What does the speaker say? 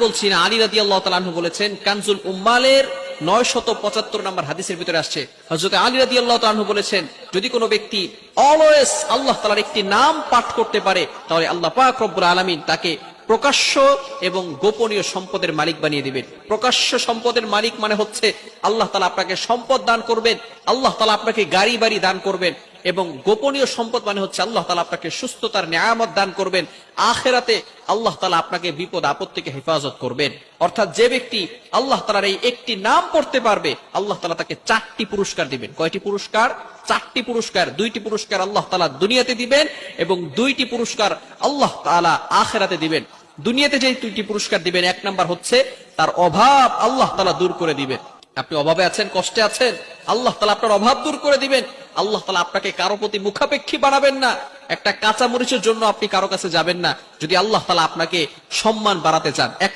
বলছি না, আলী রাদিয়াল্লাহু তাআলা আনহু বলেছেন, কানজুল উম্মালের 975 নম্বর হাদিসের ভিতরে আসছে, হযরত আলী রাদিয়াল্লাহু তাআলা আনহু বলেছেন, যদি কোনো ব্যক্তি অলওয়েজ আল্লাহ তাআলার একটি নাম পাঠ করতে পারে, তাহলে আল্লাহ পাক রব্বুল আলামিন তাকে প্রকাশ্য এবং গোপনীয় সম্পদের মালিক বানিয়ে দিবেন। প্রকাশ্য সম্পদের মালিক মানে হচ্ছে আল্লাহ তাআলা আপনাকে সম্পদ দান করবেন, আল্লাহ তাআলা আপনাকে গাড়ি বাড়ি দান করবেন, এবং গোপনীয় সম্পদ মানে হচ্ছে আল্লাহ তাআলা আপনাকে সুস্থতার নিয়ামত দান করবেন। আখিরাতে আল্লাহ তাআলা আপনাকে বিপদ আপদ থেকে হেফাজত করবেন। অর্থাৎ যে ব্যক্তি আল্লাহ তাআলার এই একটি নাম পড়তে পারবে, আল্লাহ তাআলা তাকে 4টি পুরস্কার দিবেন। কয়টি পুরস্কার? 4টি পুরস্কার। 2টি পুরস্কার আল্লাহ তাআলা দুনিয়াতে দিবেন এবং 2টি পুরস্কার আল্লাহ তাআলা আখিরাতে দিবেন। দুনিয়াতে যে 2টি পুরস্কার দিবেন, 1 নাম্বার হচ্ছে তার অভাব আল্লাহ তাআলা দূর করে দিবেন। আপনি অভাবে আছেন, কষ্টে আছেন, আল্লাহ তাআলা আপনার অভাব দূর করে দিবেন। আল্লাহ তাআলা আপনাকে কারো প্রতি মুখাপেক্ষী বানাবেন না। একটা কাঁচা মরিচের জন্য আপনি কারো কাছে যাবেন না, যদি আল্লাহ তাআলা আপনাকে সম্মান বাড়াতে চান। 1